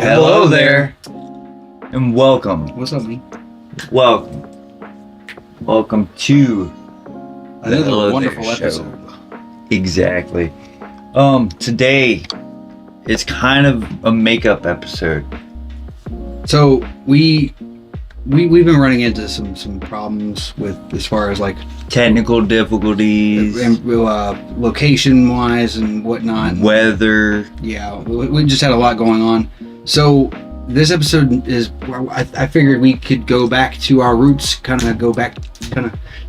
Hello there, and welcome. What's up, man? Welcome to another wonderful episode. Exactly. Today it's kind of a makeup episode. So we've been running into some problems with as far as like Technical difficulties, location wise and whatnot. Weather. Yeah, we just had a lot going on. So this episode is, I figured we could go back to our roots, kind of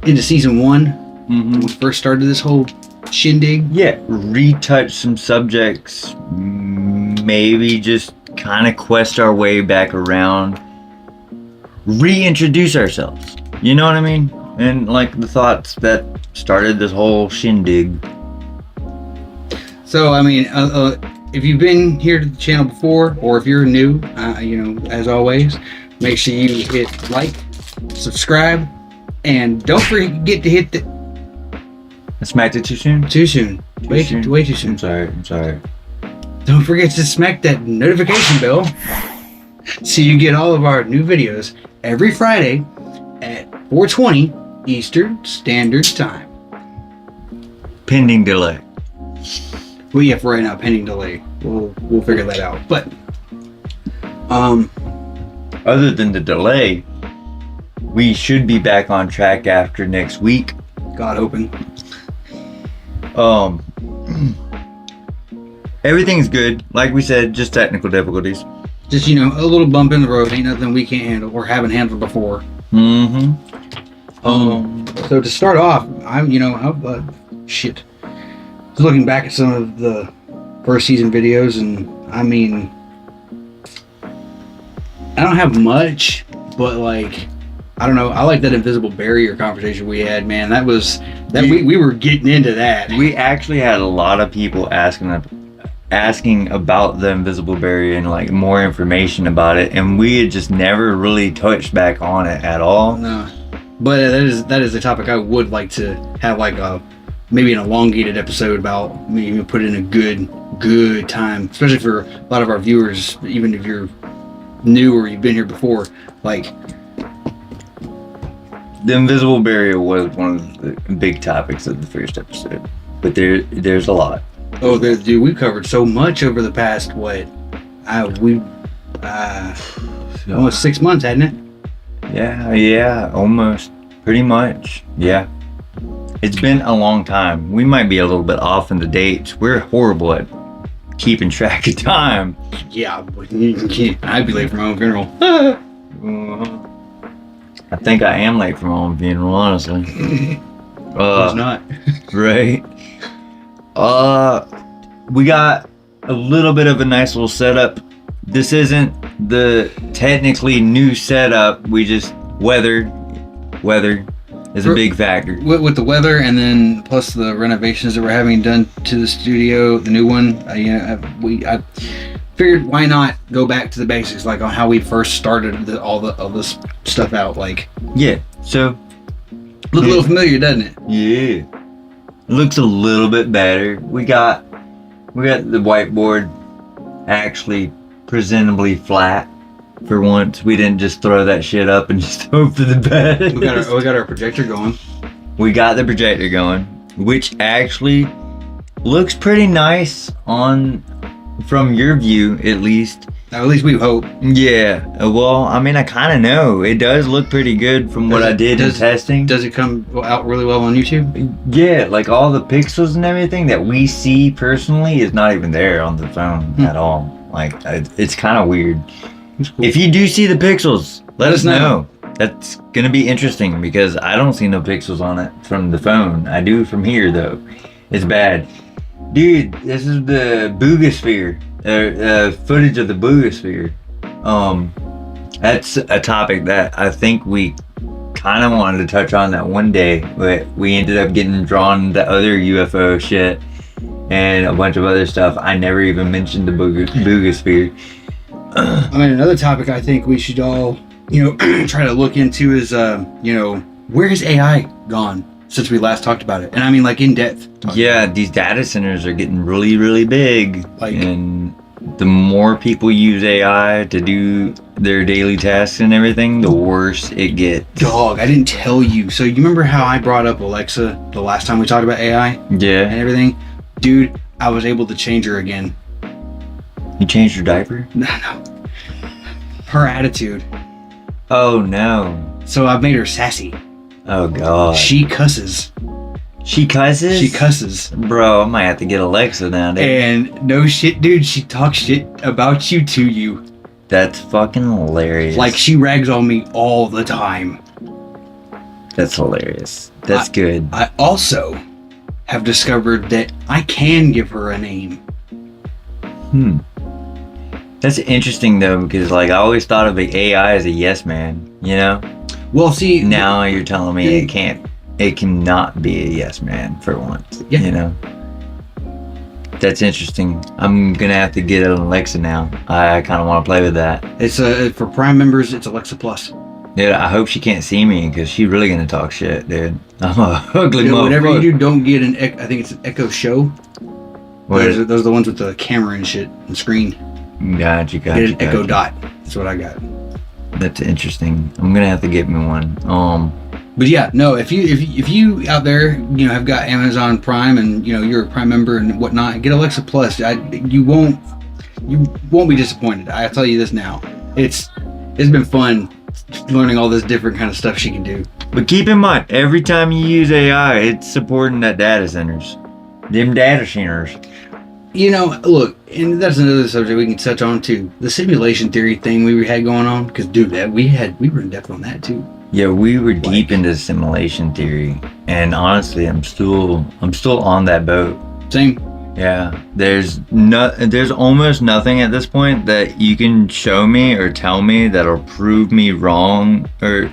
into season 1 when we first started this whole shindig. Yeah, retouch some subjects, maybe just kind of quest our way back around, reintroduce ourselves. You know what I mean? And like the thoughts that started this whole shindig. So I mean, if you've been here to the channel before, or if you're new, as always, make sure you hit like, subscribe, and don't forget to hit the. I smacked it too soon. Too soon. Way too soon. I'm sorry. Don't forget to smack that notification bell so you get all of our new videos every Friday at 4:20 Eastern Standard Time. Pending delay. Well, yeah, for right now, pending delay. We'll figure that out. But other than the delay, we should be back on track after next week. God open. Everything's good. Like we said, just technical difficulties. Just, a little bump in the road. Ain't nothing we can't handle or haven't handled before. So to start off, Just looking back at some of the first season videos, and I mean, I don't have much, but like, I don't know. I like that invisible barrier conversation we had, man. We were getting into that. We actually had a lot of people asking about the invisible barrier and like more information about it, and we had just never really touched back on it at all. No, but that is a topic I would like to have, like maybe an elongated episode about. Maybe put in a good time, especially for a lot of our viewers, even if you're new or you've been here before. Like, the invisible barrier was one of the big topics of the first episode, but there's a lot. Oh, dude, we covered so much over the past almost 6 months, hadn't it? Yeah, almost, pretty much, yeah. It's been a long time. We might be a little bit off in the dates. We're horrible at keeping track of time. Yeah, but I'd be late for my own funeral. I think I am late for my own funeral, honestly. Who's not? Right. We got a little bit of a nice little setup. This isn't the technically new setup. We just weather is a big factor. With the weather, and then plus the renovations that we're having done to the studio, the new one. I figured why not go back to the basics, like on how we first started all this stuff out. Like, yeah. So look a little familiar, doesn't it? Yeah. It looks a little bit better. We got the whiteboard actually presentably flat for once. We didn't just throw that shit up and just hope for the best. We got our projector going. We got the projector going, which actually looks pretty nice from your view, at least. At least we hope. Yeah. Well, I mean, I kind of know. It does look pretty good from what I did in testing. Does it come out really well on YouTube? Yeah, like all the pixels and everything that we see personally is not even there on the phone at all. Like, it's kind of weird. Cool. If you do see the pixels, let us know. That's going to be interesting because I don't see no pixels on it from the phone. I do from here, though. It's bad. Dude, this is the Boogosphere. Footage of the Boogosphere. That's a topic that I think we kind of wanted to touch on that one day, but we ended up getting drawn into other UFO shit and a bunch of other stuff. I never even mentioned the Boogosphere. I mean, another topic I think we should all, try to look into is, where has AI gone since we last talked about it? And I mean, like, in depth. Yeah, these data centers are getting really, really big. Like, and the more people use AI to do their daily tasks and everything, the worse it gets. Dog, I didn't tell you. So you remember how I brought up Alexa the last time we talked about AI Yeah. and everything? Dude, I was able to change her again. You changed your diaper? No. Her attitude. Oh no. So I've made her sassy. Oh god. She cusses. She cusses? She cusses. Bro, I might have to get Alexa now, dude. And no shit, dude, she talks shit about you to you. That's fucking hilarious. Like, she rags on me all the time. That's hilarious. That's good. I also have discovered that I can give her a name. That's interesting though, because like I always thought of the AI as a yes man, you know? Well, see, Now you're telling me it cannot be a yes man for once. Yeah. You know? That's interesting. I'm gonna have to get an Alexa now. I kinda wanna play with that. it's for Prime members, it's Alexa Plus. Dude, I hope she can't see me because she's really gonna talk shit, dude. I'm a ugly You know, motherfucker. whatever you do, don't get an I think it's an Echo Show. What is Those are the ones with the camera and shit and screen. Got you. Get an Echo Dot. That's what I got. That's interesting. I'm gonna have to get me one. But yeah, no. If you out there, you know, have got Amazon Prime and you know you're a Prime member and whatnot, get Alexa Plus. You won't be disappointed. I'll tell you this now. It's been fun learning all this different kind of stuff she can do. But keep in mind, every time you use AI, it's supporting that data centers. Them data centers. You know, look, and that's another subject we can touch on too. The simulation theory thing we had going on, because dude, we were in depth on that too. Yeah, we were deep into simulation theory, and honestly, I'm still on that boat. Same. Yeah, there's almost nothing at this point that you can show me or tell me that'll prove me wrong or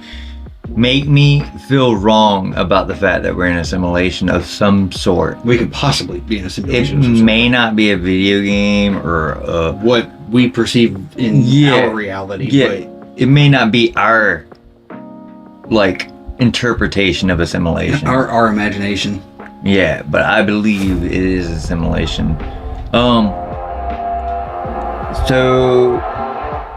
make me feel wrong about the fact that we're in a simulation of some sort. We could possibly be in a It simulation. of some sort. may not be a video game or What we perceive in our reality. yeah, it may not be our like interpretation of a But simulation. our imagination. Yeah, but I believe it is a simulation. So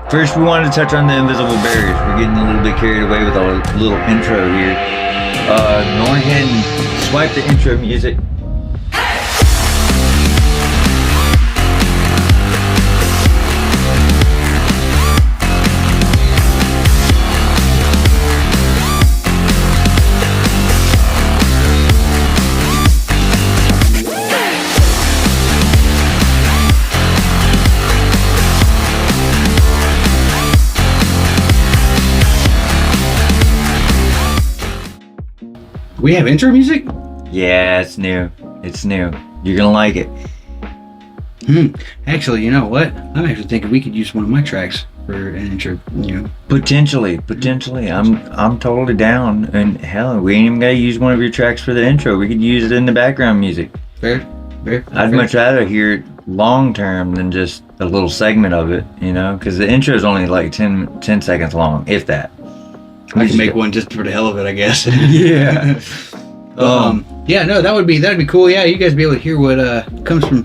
first we wanted to touch on the invisible barriers. We're getting a little bit carried away with our little intro here. Go ahead and swipe the intro music. We have intro music? Yeah, it's new. It's new. You're gonna like it. Actually, you know what? I'm actually thinking we could use one of my tracks for an intro, you know. Potentially. I'm totally down. And hell, we ain't even gotta use one of your tracks for the intro. We could use it in the background music. Fair. I'd much rather hear it long term than just a little segment of it, you know, because the intro is only like 10 seconds long, if that. I can make one just for the hell of it, I guess. Yeah. Yeah, no, that'd be cool. Yeah, you guys be able to hear what comes from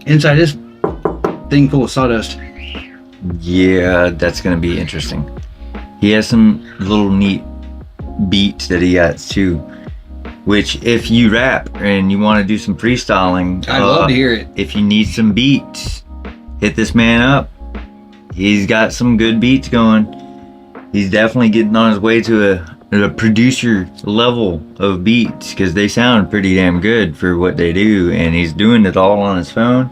inside this thing full of sawdust. Yeah, that's gonna be interesting. He has some little neat beats that he got too, which if you rap and you want to do some freestyling, I'd love to hear it. If you need some beats, hit this man up. He's got some good beats going. He's definitely getting on his way to a producer level of beats because they sound pretty damn good for what they do, and he's doing it all on his phone.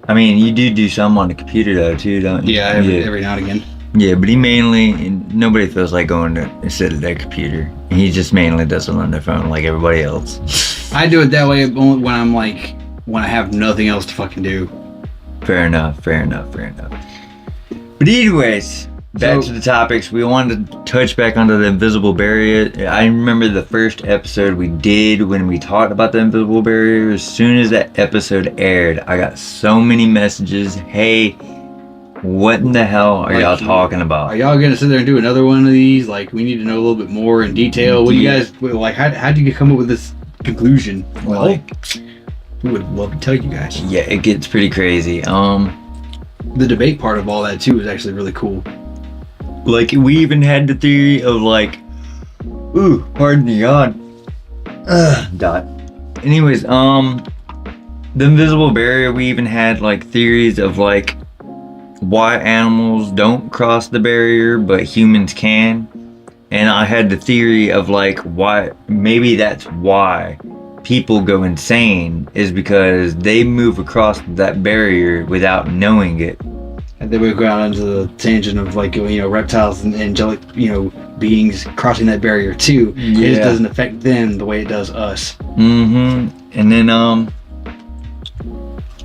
I mean, you do some on the computer though too, don't you? Yeah, every now and again. Yeah, but he mainly, and nobody feels like going to sit at their computer. He just mainly does it on their phone like everybody else. I do it that way only when I have nothing else to fucking do. Fair enough. But anyways, back to the topics. We wanted to touch back onto the invisible barrier. I remember the first episode we did when we talked about the invisible barrier. As soon as that episode aired, I got so many messages. Hey, what in the hell are y'all talking about? Are y'all gonna sit there and do another one of these? Like, we need to know a little bit more in detail. What do you guys like? How did you come up with this conclusion? Well, we would love to tell you guys. Yeah, it gets pretty crazy. The debate part of all that too is actually really cool. Like, we even had the theory of like, ooh, pardon the yawn. Dot. Anyways, the invisible barrier, we even had like theories of like why animals don't cross the barrier but humans can. And I had the theory of like why, maybe that's why people go insane, is because they move across that barrier without knowing it. And then we go out into the tangent of like, you know, reptiles and angelic, you know, beings crossing that barrier too. Yeah. It just doesn't affect them the way it does us. Mm-hmm. And then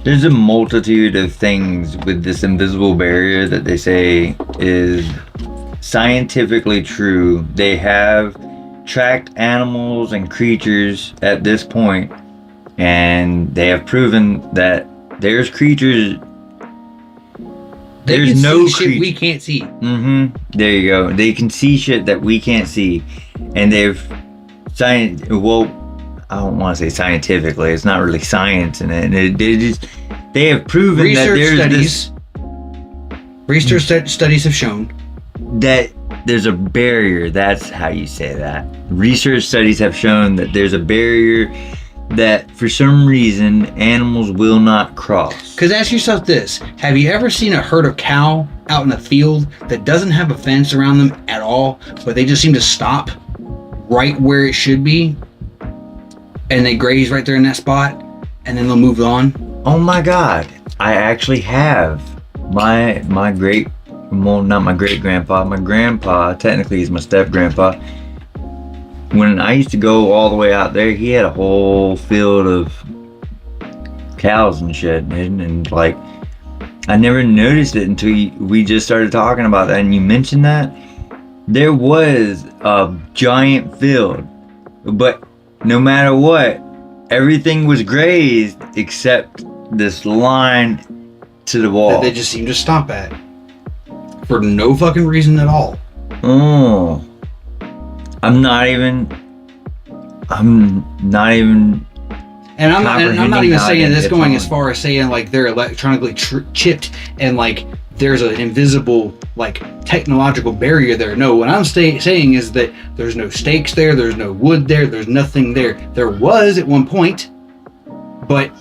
there's a multitude of things with this invisible barrier that they say is scientifically true. They have tracked animals and creatures at this point, and they have proven that there's creatures. There's no shit we can't see. Mm-hmm. There you go. They can see shit that we can't see, and they've well, I don't want to say scientifically. It's not really science in it. They have proven that there's research studies have shown that there's a barrier. That's how you say that. Research studies have shown that there's a barrier that for some reason animals will not cross. Because ask yourself this: have you ever seen a herd of cow out in a field that doesn't have a fence around them at all, but they just seem to stop right where it should be, and they graze right there in that spot, and then they'll move on? Oh my God! I actually have my great, well, not my great grandpa. My grandpa, technically, he's my step grandpa. When I used to go all the way out there, he had a whole field of cows and shit, and like, I never noticed it until we just started talking about that, and you mentioned that. There was a giant field, but no matter what, everything was grazed except this line to the wall. That they just seem to stop at for no fucking reason at all. Oh. I'm not even. And I'm not even saying this going as far as saying like they're electronically chipped and like there's an invisible like technological barrier there. No, what I'm saying is that there's no stakes there, there's no wood there, there's nothing there. There was at one point, but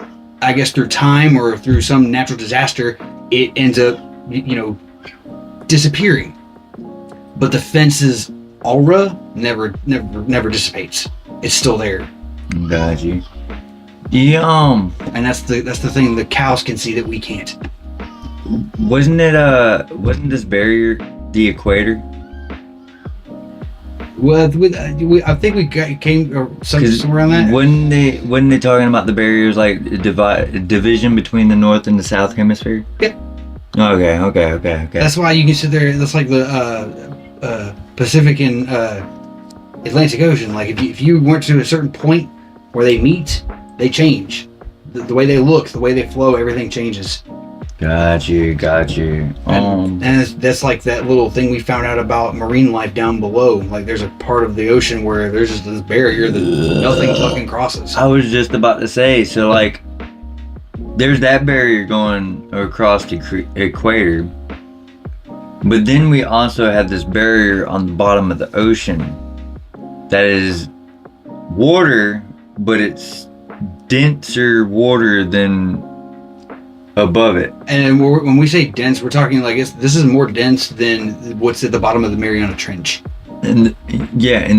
I guess through time or through some natural disaster, it ends up, you know, disappearing. But the fence's aura never dissipates. It's still there. Got you. Yeah. And that's the thing the cows can see that we can't. Wasn't this barrier the equator? Well, I think we came somewhere around that. Wasn't they talking about the barriers like division between the north and the south hemisphere? Yeah. Okay. That's why you can sit there. That's like the Pacific and Atlantic Ocean. Like if you went to a certain point where they meet, they change. The way they look, the way they flow, everything changes. Got you. And that's like that little thing we found out about marine life down below. Like there's a part of the ocean where there's just this barrier that nothing fucking crosses. I was just about to say, so like, there's that barrier going across the equator, but then we also have this barrier on the bottom of the ocean that is water, but it's denser water than above it. And when we say dense, we're talking like this is more dense than what's at the bottom of the Mariana Trench. And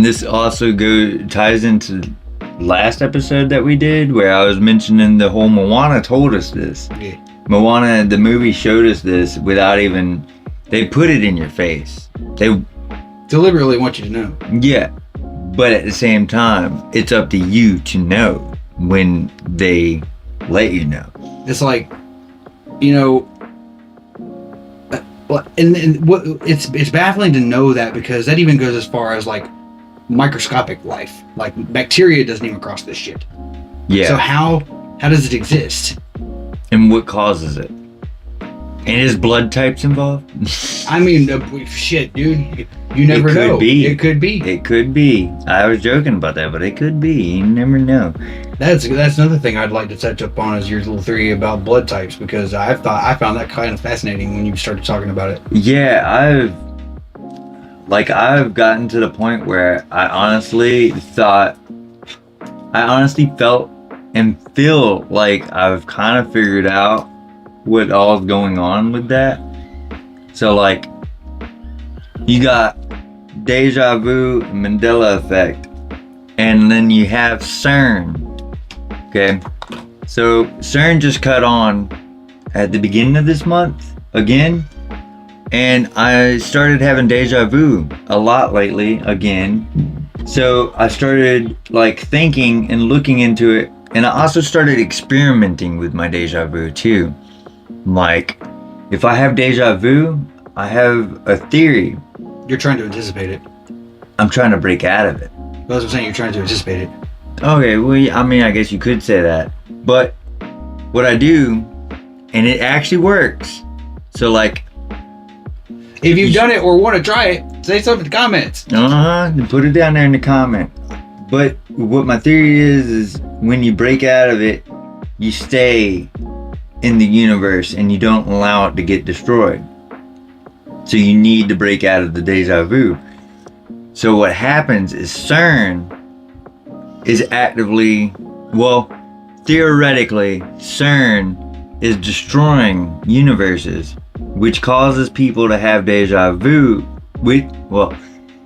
this also ties into last episode that we did where I was mentioning the whole Moana told us this. Yeah. Moana, the movie, showed us this without even, they put it in your face. They deliberately want you to know. Yeah, but at the same time, it's up to you to know when they let you know. It's like, you know, and what it's baffling to know that, because that even goes as far as like microscopic life. Like bacteria doesn't even cross this shit. Yeah. So how does it exist? And what causes it? And is blood types involved? I mean, shit, dude. You never It could know. be. It could be. It could be. I was joking about that, but it could be. You never know. That's another thing I'd like to touch up on is your little theory about blood types, because I found that kind of fascinating when you started talking about it. Yeah, I've gotten to the point where I honestly felt and feel like I've kind of figured out what all's going on with that. So like, you got deja vu, Mandela effect, and then you have CERN. Okay, so CERN just cut on at the beginning of this month again, and I started having deja vu a lot lately again. So I started like thinking and looking into it, and I also started experimenting with my deja vu too. Like, if I have deja vu, I have a theory. You're trying to anticipate it. I'm trying to break out of it. That's what I'm saying. You're trying to anticipate it. Okay, well, I mean, I guess you could say that. But what I do, and it actually works. So like, if you've done it or want to try it, say something in the comments. Put it down there in the comment. But what my theory is when you break out of it, you stay in the universe and you don't allow it to get destroyed. So you need to break out of the deja vu. So what happens is CERN is theoretically, CERN is destroying universes, which causes people to have deja vu.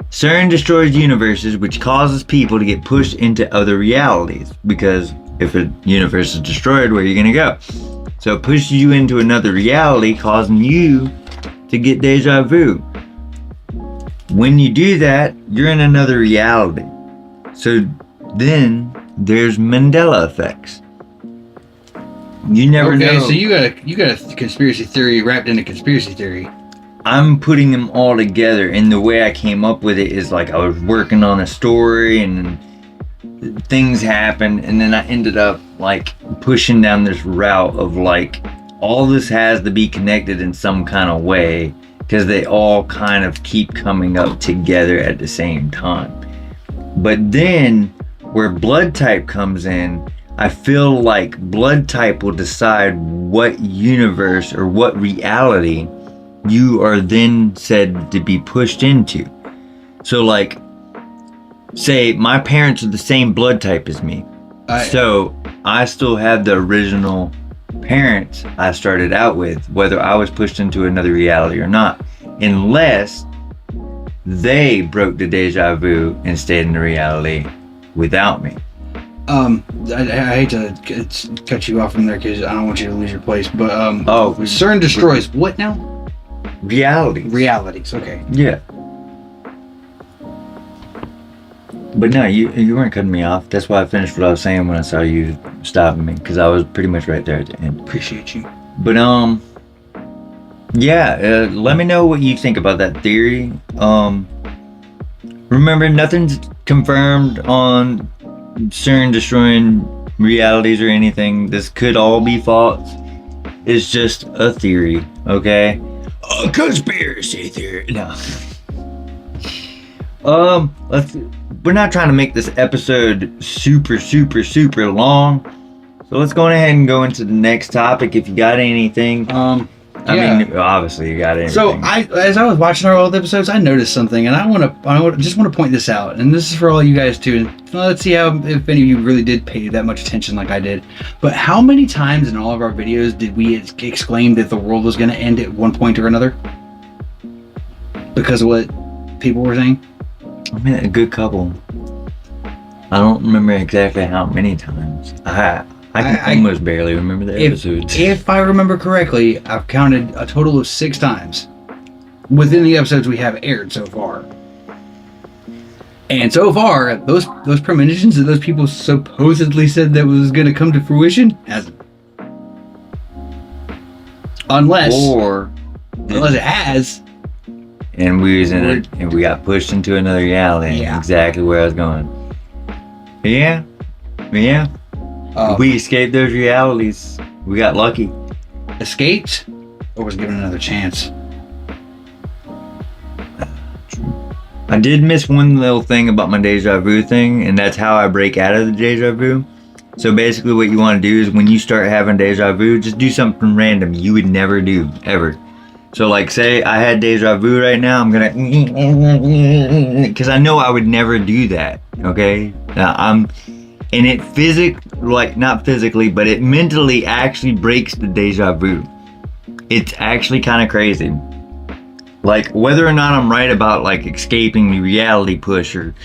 CERN destroys universes, which causes people to get pushed into other realities, because if a universe is destroyed, where are you going to go? So it pushes you into another reality, causing you to get deja vu. When you do that, you're in another reality. So then there's Mandela effects. You never know. Okay, so you got a conspiracy theory wrapped in a conspiracy theory. I'm putting them all together, and the way I came up with it is like I was working on a story and things happened, and then I ended up like pushing down this route of like all this has to be connected in some kind of way, because they all kind of keep coming up together at the same time. But then where blood type comes in, I feel like blood type will decide what universe or what reality you are then said to be pushed into. So like, say my parents are the same blood type as me. So I still have the original parents I started out with, whether I was pushed into another reality or not, unless they broke the deja vu and stayed in the reality without me. I hate to cut you off from there because I don't want you to lose your place, but CERN destroys what now? Realities, okay. Yeah. But no, you weren't cutting me off. That's why I finished what I was saying when I saw you stopping me, because I was pretty much right there at the end. Appreciate you. But yeah, let me know what you think about that theory. Remember, nothing's confirmed on CERN destroying realities or anything. This could all be false. It's just a theory, okay? A conspiracy theory. No. We're not trying to make this episode super long. So let's go ahead and go into the next topic if you got anything. I mean, obviously you got anything. So as I was watching our old episodes, I noticed something, and I just want to point this out, and this is for all you guys too. Let's see if any of you really did pay that much attention like I did. But how many times in all of our videos did we exclaim that the world was going to end at one point or another? Because of what people were saying? I mean, a good couple. I don't remember exactly how many times. I can almost barely remember the episodes. If I remember correctly, I've counted a total of 6 times within the episodes we have aired so far. And so far, those premonitions that those people supposedly said that was going to come to fruition hasn't. Unless it has. And we was in it, and we got pushed into another reality. Yeah. Exactly where I was going. Yeah. We we escaped those realities. We got lucky. escaped or was given another chance. I did miss one little thing about my deja vu thing, and that's how I break out of the deja vu. So basically what you want to do is when you start having deja vu, just do something random you would never do, ever. So like say I had deja vu right now, I'm gonna, because I know I would never do that, okay? And it not physically, but it mentally actually breaks the deja vu. It's actually kind of crazy. Like whether or not I'm right about like escaping the reality push or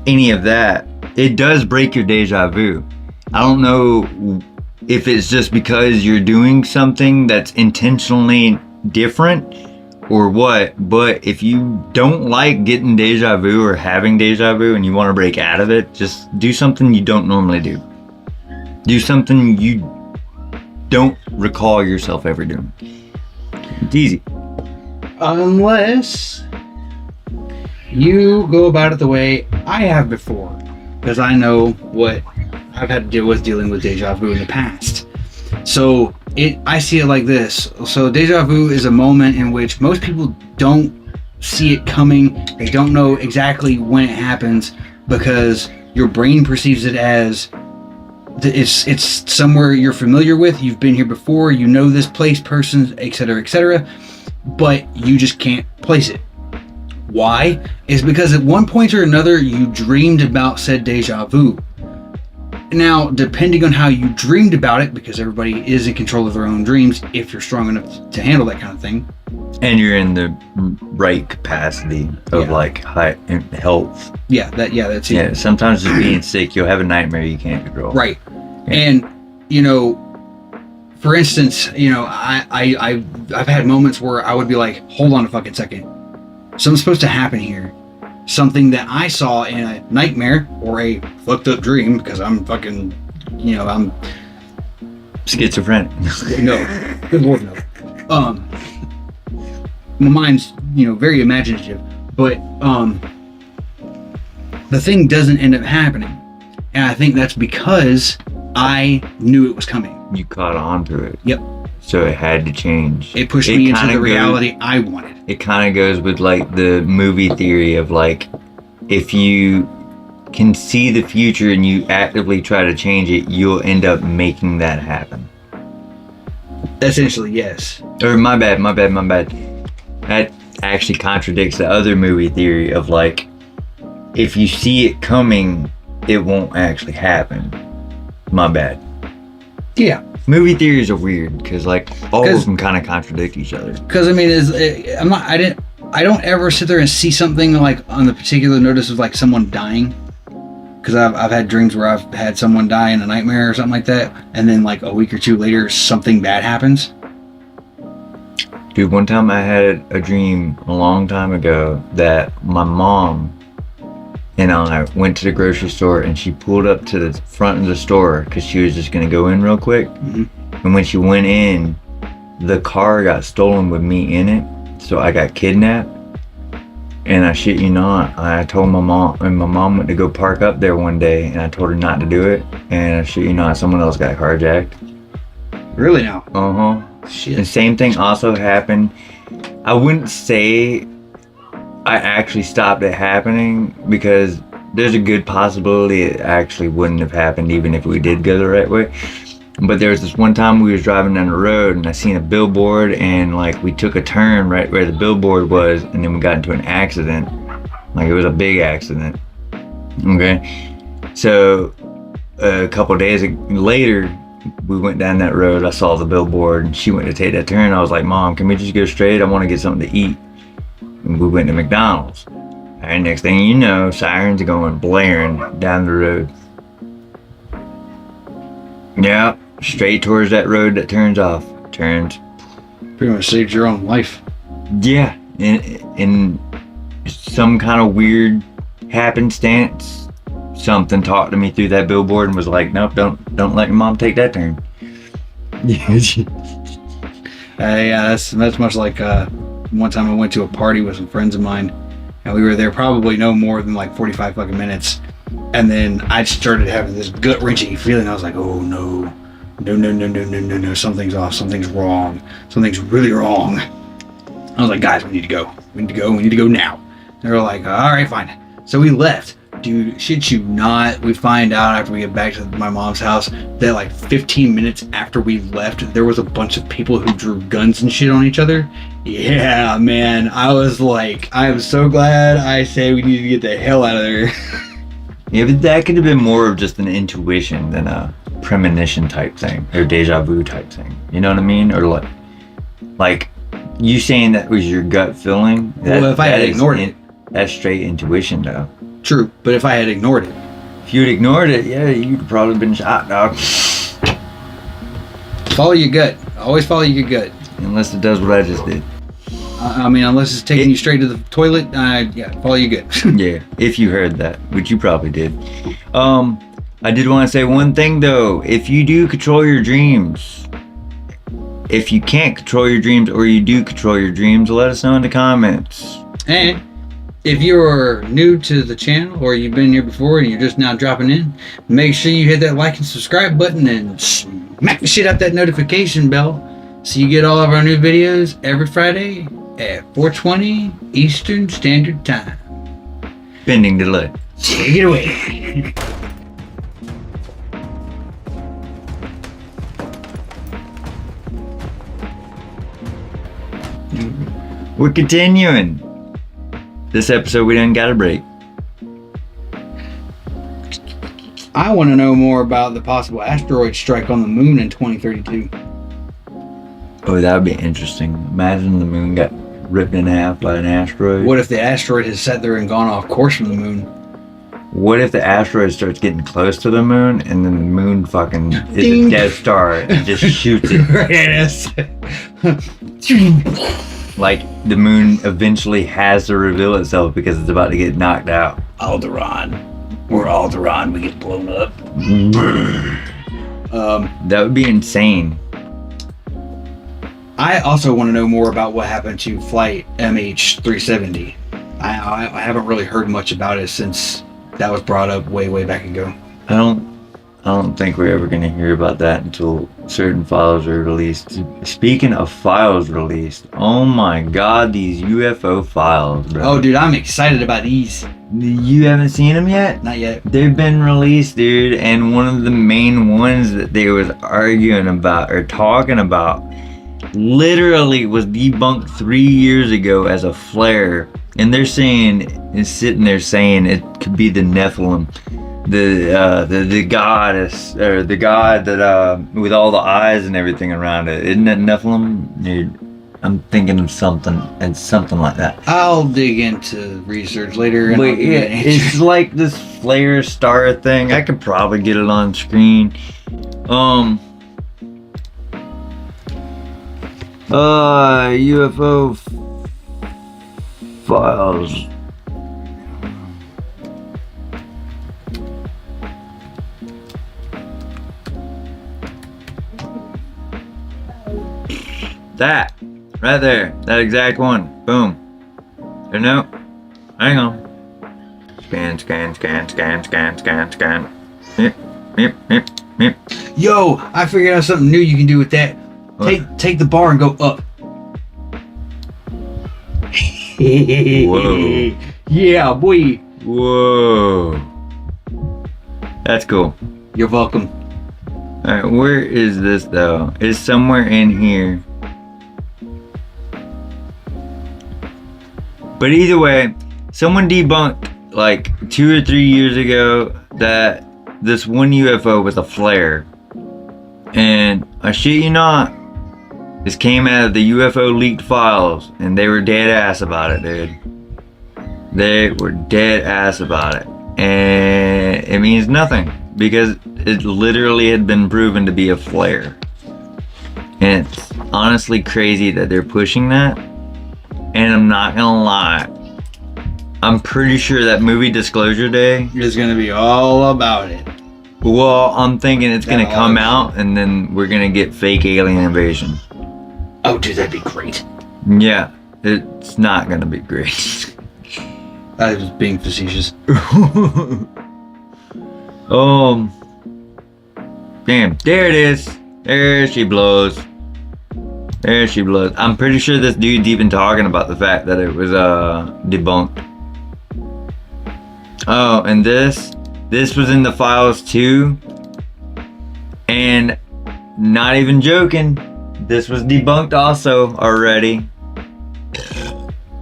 any of that, it does break your deja vu. I don't know if it's just because you're doing something that's intentionally different or what, but if you don't like getting deja vu or having deja vu and you want to break out of it, just do something you don't normally do. Do something you don't recall yourself ever doing. It's easy. Unless you go about it the way I have before, because I know what I've had to deal with dealing with deja vu in the past. So I see it like this. So deja vu is a moment in which most people don't see it coming. They don't know exactly when it happens because your brain perceives it as it's somewhere you're familiar with. You've been here before. You know this place, person, etc., but you just can't place it. Why? Is because at one point or another you dreamed about said deja vu. Now, depending on how you dreamed about it, because everybody is in control of their own dreams, if you're strong enough to handle that kind of thing. And you're in the right capacity of like high health. That's it. Yeah, sometimes just being sick, you'll have a nightmare you can't control. Right. Yeah. And, for instance, I've had moments where I would be like, hold on a fucking second. Something's supposed to happen here. Something that I saw in a nightmare or a fucked up dream, because I'm fucking, I'm schizophrenic. No, good Lord, no. My mind's, very imaginative, but the thing doesn't end up happening, and I think that's because I knew it was coming. You caught on to it. Yep. So it had to change. It pushed me into the reality I wanted. It kind of goes with like the movie theory of like, if you can see the future and you actively try to change it, you'll end up making that happen. Essentially, yes. Or my bad. That actually contradicts the other movie theory of like, if you see it coming, it won't actually happen. My bad. Yeah. Movie theories are weird because like all of them kind of contradict each other. Because I mean, I don't ever sit there and see something like on the particular notice of like someone dying. Because I've had dreams where I've had someone die in a nightmare or something like that, and then like a week or two later, something bad happens. Dude, one time I had a dream a long time ago that my mom and I went to the grocery store, and she pulled up to the front of the store because she was just going to go in real quick. Mm-hmm. And when she went in, the car got stolen with me in it. So I got kidnapped. And I shit you not, I told my mom, and my mom went to go park up there one day, and I told her not to do it. And I shit you not, someone else got carjacked. Really now? Uh-huh. Shit. The same thing also happened. I wouldn't say I actually stopped it happening, because there's a good possibility it actually wouldn't have happened even if we did go the right way. But there was this one time we was driving down the road, and I seen a billboard, and like we took a turn right where the billboard was, and then we got into an accident. Like it was a big accident. Okay. So a couple days later, we went down that road. I saw the billboard, and she went to take that turn. I was like, Mom, can we just go straight? I want to get something to eat. And we went to McDonald's. And next thing you know, sirens are going blaring down the road. Yeah, straight towards that road that turns off. Turns. Pretty much saved your own life. Yeah, in some kind of weird happenstance, something talked to me through that billboard and was like, nope, don't let your mom take that turn. Yeah, that's much like one time I went to a party with some friends of mine, and we were there probably no more than like 45 fucking minutes, and then I started having this gut-wrenching feeling. I was like, oh no, no, something's off, something's wrong, something's really wrong. I was like, guys, we need to go. We need to go now. They were like, all right, fine. So we left. Dude, shit you not, we find out after we get back to my mom's house that like 15 minutes after we left, there was a bunch of people who drew guns and shit on each other. Yeah, man. I was like, I'm so glad I say we need to get the hell out of there. Yeah, but that could have been more of just an intuition than a premonition type thing or deja vu type thing. You know what I mean? Or like you saying that was your gut feeling. Well, if I had ignored it, that's straight intuition, though. True, but if I had ignored it, if you'd ignored it, yeah, you'd probably been shot, dog. Follow your gut. Always follow your gut. Unless it does what I just did. I mean, unless it's taking you straight to the toilet, yeah, follow your gut. Yeah, if you heard that, which you probably did. I did want to say one thing though. If you do control your dreams, if you can't control your dreams or you do control your dreams, let us know in the comments. And if you're new to the channel or you've been here before and you're just now dropping in, make sure you hit that like and subscribe button and smack the shit out that notification bell so you get all of our new videos every Friday at 4:20 Eastern Standard Time. Pending delay. Take it away. We're continuing. This episode we done got a break. I want to know more about the possible asteroid strike on the moon in 2032. Oh, that would be interesting. Imagine the moon got ripped in half by an asteroid. What if the asteroid has sat there and gone off course from the moon? What if the asteroid starts getting close to the moon and then the moon fucking is Ding. a Death Star and just shoots it? Like the moon eventually has to reveal itself because it's about to get knocked out. Alderaan. We're Alderaan. We get blown up. That would be insane. I also want to know more about what happened to Flight MH370. I haven't really heard much about it since that was brought up way back ago. I don't think we're ever gonna hear about that until certain files are released. Speaking of files released, oh my god, these UFO files, bro. Oh, dude, I'm excited about these. You haven't seen them yet? Not yet. They've been released, dude, and one of the main ones that they was arguing about or talking about literally was debunked 3 years ago as a flare. And they're saying, it's sitting there saying it could be the Nephilim. The goddess or the god that with all the eyes and everything around it. Isn't it Nephilim? Dude, I'm thinking of something. It's something like that. I'll dig into research later. Wait, yeah, it's like this flare star thing. I could probably get it on screen. UFO files. That right there, that exact one. Boom. Or no, hang on. Scan. Yep. Yo, I figured out something new you can do with that. What? Take the bar and go up. Whoa. Yeah, boy. Whoa. That's cool. You're welcome. Alright, where is this though? It's somewhere in here. But either way, someone debunked like 2 or 3 years ago that this one UFO was a flare. And I shit you not, this came out of the UFO leaked files and they were dead ass about it, dude. They were dead ass about it. And it means nothing because it literally had been proven to be a flare. And it's honestly crazy that they're pushing that. And I'm not gonna lie, I'm pretty sure that movie Disclosure Day It's gonna be all about it. well, I'm thinking it's gonna come out and then we're gonna get fake alien invasion. Oh, dude, that'd be great. Yeah, it's not gonna be great. I was being facetious. Damn, there it is. There she blows. There she blows. I'm pretty sure this dude's even talking about the fact that it was debunked. Oh, and this was in the files too. And not even joking, this was debunked also already.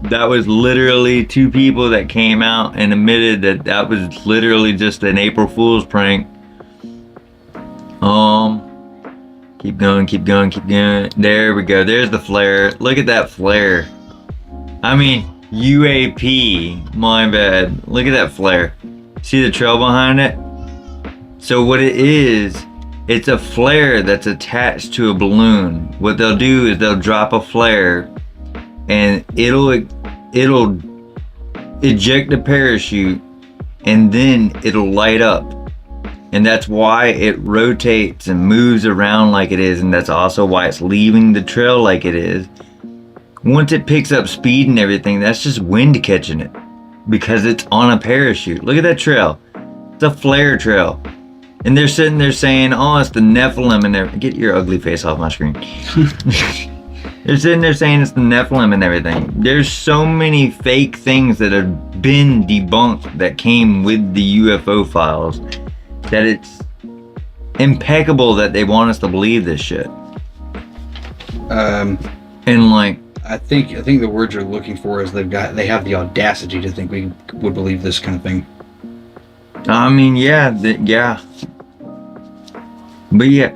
That was literally 2 people that came out and admitted that that was literally just an April Fool's prank. Keep going, keep going, keep going. There we go. There's the flare. Look at that flare. I mean, UAP. My bad. Look at that flare. See the trail behind it? So what it is, it's a flare that's attached to a balloon. What they'll do is they'll drop a flare and it'll eject the parachute and then it'll light up. And that's why it rotates and moves around like it is, and that's also why it's leaving the trail like it is. Once it picks up speed and everything, that's just wind catching it because it's on a parachute. Look at that trail. It's a flare trail. And they're sitting there saying, oh, it's the Nephilim and everything. Get your ugly face off my screen. They're sitting there saying it's the Nephilim and everything. There's so many fake things that have been debunked that came with the UFO files that it's impeccable that they want us to believe this shit. And like, I think the words you're looking for is they have the audacity to think we would believe this kind of thing. I mean, yeah. But yeah,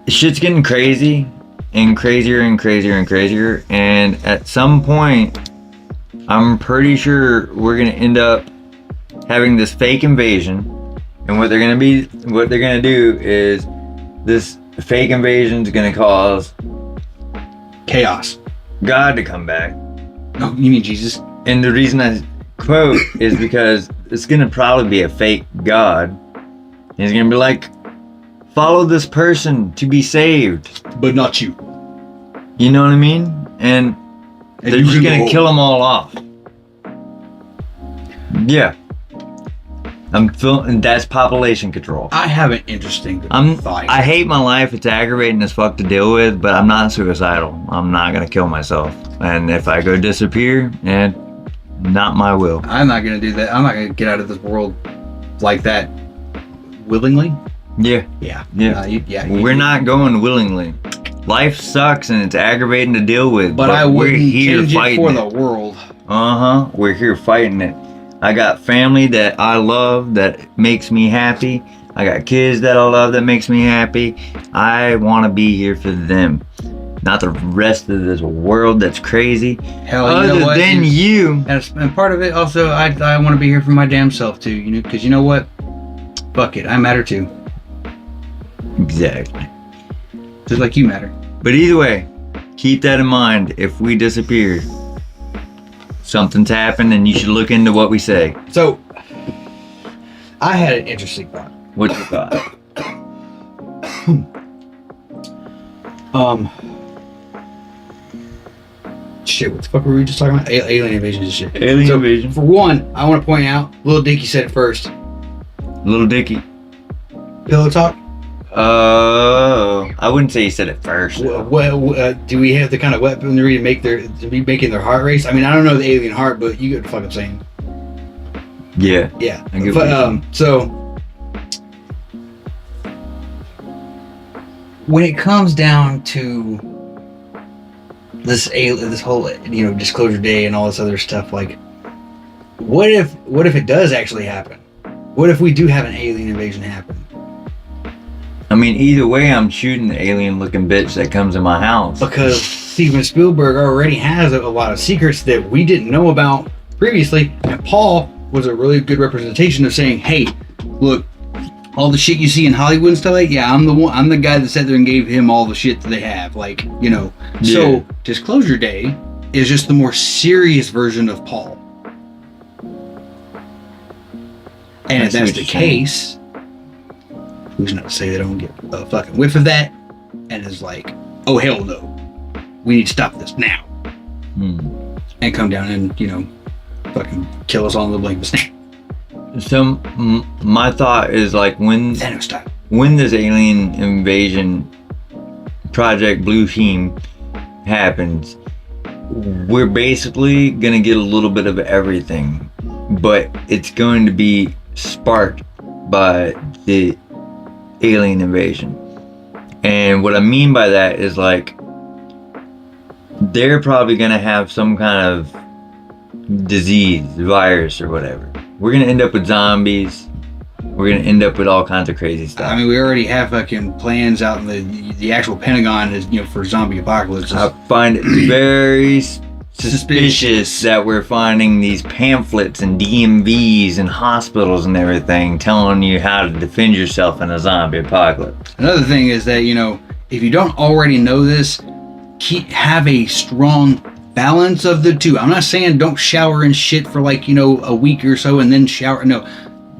shit's getting crazy and crazier and crazier and crazier. And at some point, I'm pretty sure we're gonna end up having this fake invasion. And what they're gonna do is this fake invasion is gonna cause chaos. God to come back. Oh, you mean Jesus? And the reason I quote is because it's gonna probably be a fake God. He's gonna be like, follow this person to be saved, but not you. You know what I mean? And they're just gonna kill them all off. Yeah. I'm feeling that's population control. I have an interesting thought. I hate my life. It's aggravating as fuck to deal with, but I'm not suicidal. I'm not gonna kill myself. And if I go disappear, not my will. I'm not gonna do that. I'm not gonna get out of this world like that willingly. Yeah. We're not going willingly. Life sucks and it's aggravating to deal with. But I wouldn't change it for the world. We're here fighting it. I got family that I love that makes me happy. I got kids that I love that makes me happy. I want to be here for them, not the rest of this world that's crazy. Hell, other you know what? than you. And part of it also, I want to be here for my damn self too. You know, because you know what? Fuck it, I matter too. Exactly. Just like you matter. But either way, keep that in mind. If we disappear, something's happened and you should look into what we say. So, I had an interesting thought. What's your thought? Shit, what the fuck were we just talking about? Alien invasion and shit. Alien invasion. For one, I want to point out, Lil Dicky said it first. Little Dicky. Pillow talk? I wouldn't say he said it first. Well, do we have the kind of weaponry to be making their heart race? I mean, I don't know the alien heart, but you get what the fuck I'm saying. Yeah. Yeah. But, so when it comes down to this whole, disclosure day and all this other stuff, like, what if it does actually happen? What if we do have an alien invasion happen? I mean, either way, I'm shooting the alien-looking bitch that comes in my house. Because Steven Spielberg already has a lot of secrets that we didn't know about previously, and Paul was a really good representation of saying, "Hey, look, all the shit you see in Hollywood and stuff like, yeah, I'm the guy that sat there and gave him all the shit that they have, like, Yeah. So Disclosure Day is just the more serious version of Paul, and if that's the case." Who's not to say they don't get a fucking whiff of that and is like, oh hell no, we need to stop this now, and come down and fucking kill us all in the blink of a snap. So my thought is like when Thanos style. when this alien invasion Project Blue Team happens, we're basically gonna get a little bit of everything, but it's going to be sparked by the alien invasion. And what I mean by that is like they're probably gonna have some kind of disease, virus, or whatever. We're gonna end up with zombies. We're gonna end up with all kinds of crazy stuff. I mean, we already have fucking plans out in the actual Pentagon is, you know, for zombie apocalypse. I find it very suspicious that we're finding these pamphlets and DMVs and hospitals and everything telling you how to defend yourself in a zombie apocalypse. Another thing is that, you know, if you don't already know this, have a strong balance of the two. I'm not saying don't shower and shit for like, you know, a week or so and then shower. No,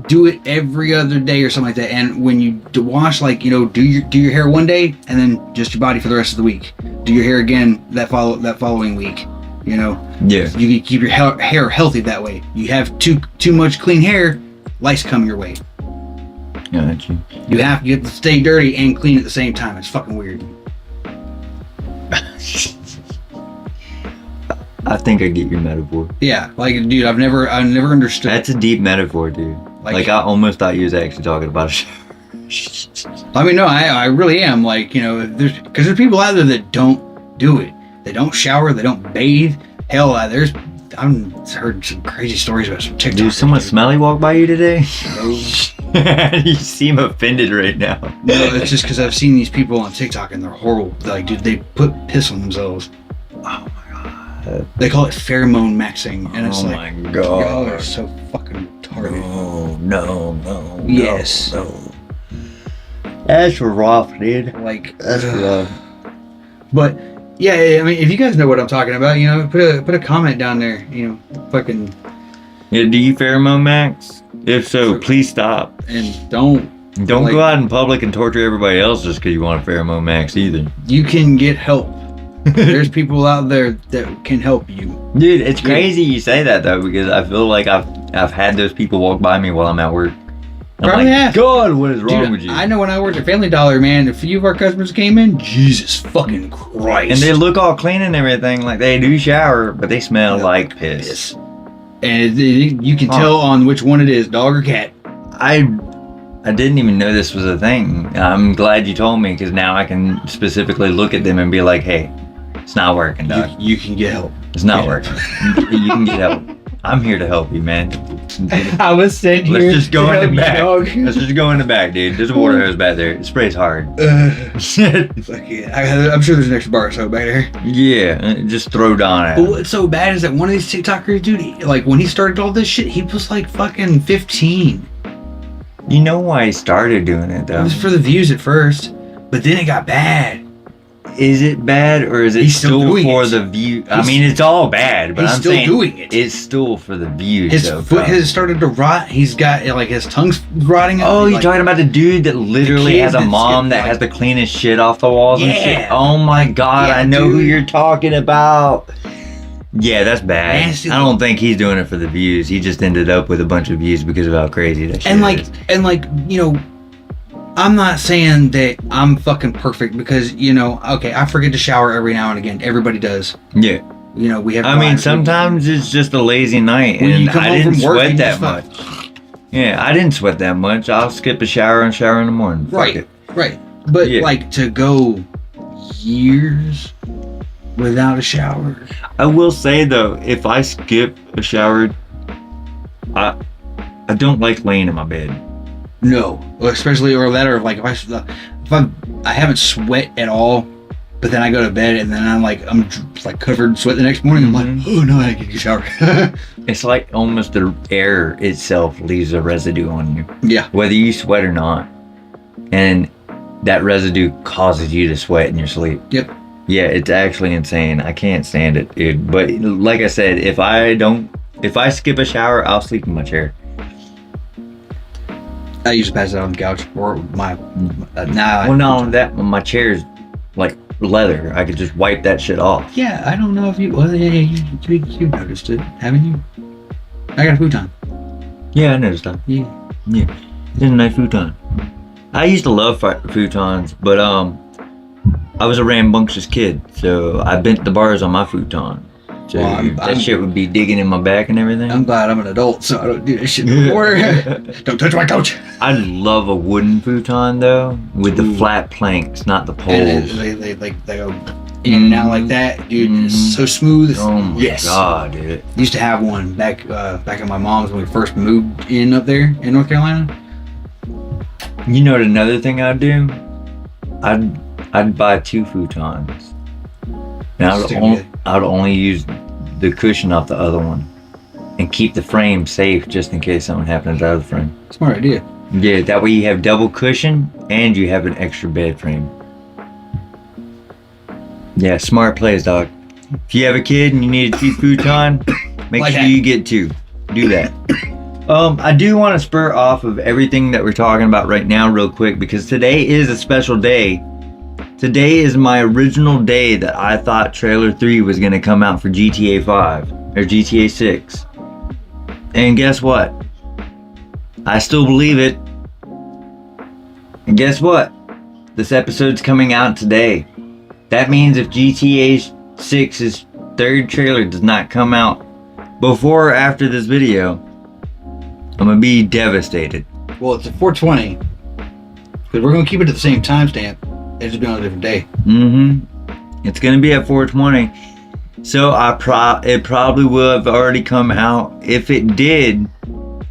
do it every other day or something like that. And when you wash, like, you know, do your hair one day and then just your body for the rest of the week. Do your hair again that following week. You know, yeah, you can keep your hair healthy that way. You have too much clean hair, lice come your way. Yeah, you have to stay dirty and clean at the same time. It's fucking weird. I think I get your metaphor. Yeah, like, dude, I've never understood. That's a deep metaphor, dude. Like I almost thought you was actually talking about a shower. I mean, no, I really am. Like, you know, because there's people out there that don't do it. They don't shower. They don't bathe. Hell, I've heard some crazy stories about some TikTok. Dude, someone smelly walked by you today? No. You seem offended right now. No, it's just because I've seen these people on TikTok and they're horrible. They're like, dude, they put piss on themselves. Oh my god. They call it pheromone maxing, and it's like, my god, y'all are so fucking retarded. No. Yes. No. That's rough, dude. Like, That's rough. But yeah, I mean, if you guys know what I'm talking about, you know, put a comment down there. You know, fucking. Yeah, do you pheromone max? If so, please stop. And don't go out in public and torture everybody else just because you want a pheromone max either. You can get help. There's people out there that can help you. Dude, it's crazy you say that though, because I feel like I've had those people walk by me while I'm at work. I'm Probably like, have. God, what is wrong with you? I know when I worked at Family Dollar, man, a few of our customers came in, Jesus fucking Christ. And they look all clean and everything, like they do shower, but they smell like piss. And you can tell on which one it is, dog or cat. I didn't even know this was a thing. I'm glad you told me, because now I can specifically look at them and be like, hey, it's not working, dog. You can get help. It's not working. You can get help. I'm here to help you, man. I was sitting here. Let's just go in the back. Dog. Let's just go in the back, dude. There's a water hose back there. It sprays hard. Fuck yeah. I'm sure there's an extra bar of soap back there. Yeah, just throw down at But it. what's so bad is that one of these TikTokers, dude, like when he started all this shit, he was like fucking 15. You know why he started doing it, though? It was for the views at first, but then it got bad. Is it bad, or is it He's still still doing for it. the view? I mean, it's all bad, but He's I'm still saying doing it. It's still for the views. His though, foot bro. has started to rot. He's got like his tongue's rotting. Oh, you're like, talking about the dude that literally kid has a that's mom getting, that like- has the cleanest shit off the walls and shit? Yeah. Oh my god, Yeah, I know who dude. you're talking about. Yeah, that's bad. Nasty I don't think he's doing it for the views. He just ended up with a bunch of views because of how crazy that shit is. And like, you know, I'm not saying that I'm fucking perfect because, you know, okay, I forget to shower every now and again. Everybody does. Yeah. You know, we have. I mean, lives. sometimes it's just a lazy night, When you and come I home didn't from work, sweat you that just much. Yeah, I didn't sweat that much. I'll skip a shower and shower in the morning. Fuck Right. it. Right. But Yeah. like to go years without a shower. I will say though, if I skip a shower, I don't like laying in my bed. No, especially or that, or like if I haven't sweat at all, but then I go to bed and then I'm like covered in sweat the next morning. I'm like, oh no, I get a shower. It's like almost the air itself leaves a residue on you, Yeah. whether you sweat or not, and that residue causes you to sweat in your sleep. Yep. Yeah, it's actually insane. I can't stand it, dude. But like I said, if I skip a shower, I'll sleep in my chair. I usually pass it on the couch or my Well, no, that my chair's like leather. I could just wipe that shit off. Yeah, I don't know if you. Well, yeah, you noticed it, haven't you? I got a futon. Yeah, I noticed that. Yeah. Yeah, it's a nice futon. I used to love futons, but I was a rambunctious kid, so I bent the bars on my futon. So that shit would be digging in my back and everything. I'm glad I'm an adult, so I don't do this shit anymore. Don't touch my couch. I love a wooden futon though, with the flat planks, not the poles. And they go in and out like that, dude. It's so smooth. Oh my god, dude! Used to have one back at my mom's when we first moved in up there in North Carolina. You know what? Another thing I'd do, I'd buy 2 futons. And I'd only use the cushion off the other one, and keep the frame safe just in case something happened to the other frame. Smart idea. Yeah, that way you have double cushion and you have an extra bed frame. Yeah, smart plays, dog. If you have a kid and you need a cheap futon, make sure you get 2. Do that. I do want to spur off of everything that we're talking about right now real quick, because today is a special day. Today is my original day that I thought Trailer 3 was going to come out for GTA 5 or GTA 6. And guess what? I still believe it. And guess what? This episode's coming out today. That means if GTA 6's 3rd trailer does not come out before or after this video, I'm going to be devastated. Well, it's at 420. Because we're going to keep it at the same timestamp. It's just be on a different day. It's going to be at 420. So it probably will have already come out. If it did,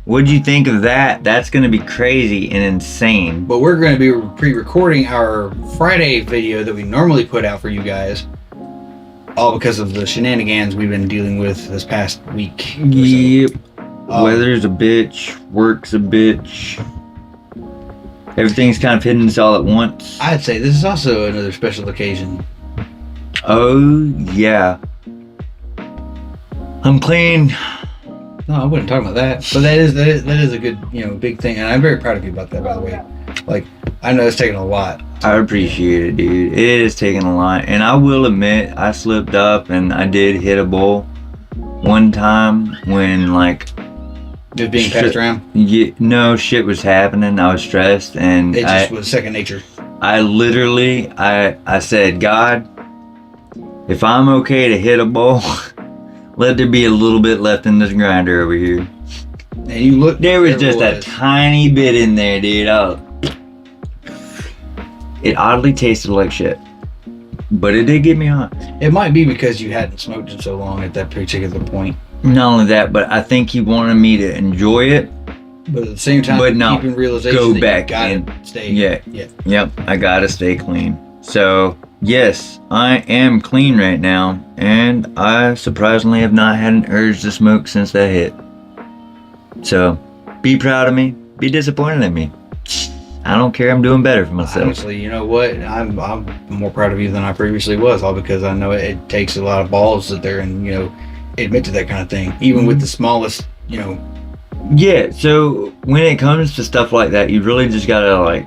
what'd you think of that? That's going to be crazy and insane. But we're going to be pre-recording our Friday video that we normally put out for you guys. All because of the shenanigans we've been dealing with this past week. Yep. Weather's a bitch. Work's a bitch. Everything's kind of hitting us all at once. I'd say this is also another special occasion. Oh, yeah. I'm clean. No, I wouldn't talk about that. But that is a good, big thing. And I'm very proud of you about that, by the way. Like, I know it's taken a lot. I appreciate it, dude. It is taking a lot. And I will admit, I slipped up and I did hit a bull one time when, like... Just being passed around? Yeah, no, shit was happening. I was stressed and it just was second nature. I literally, I said, God, if I'm okay to hit a bull, let there be a little bit left in this grinder over here. And you look. There was just a tiny bit in there, dude. It oddly tasted like shit, but it did get me hot. It might be because you hadn't smoked in so long at that particular point. Not only that, but I think he wanted me to enjoy it. But at the same time, keeping realization go that back you gotta and stay. Yeah. Yep. I gotta stay clean. So yes, I am clean right now, and I surprisingly have not had an urge to smoke since that hit. So be proud of me. Be disappointed in me. I don't care. I'm doing better for myself. Honestly, you know what? I'm more proud of you than I previously was, all because I know it takes a lot of balls to sit there and admit to that kind of thing, even with the smallest, Yeah, so when it comes to stuff like that, you really just gotta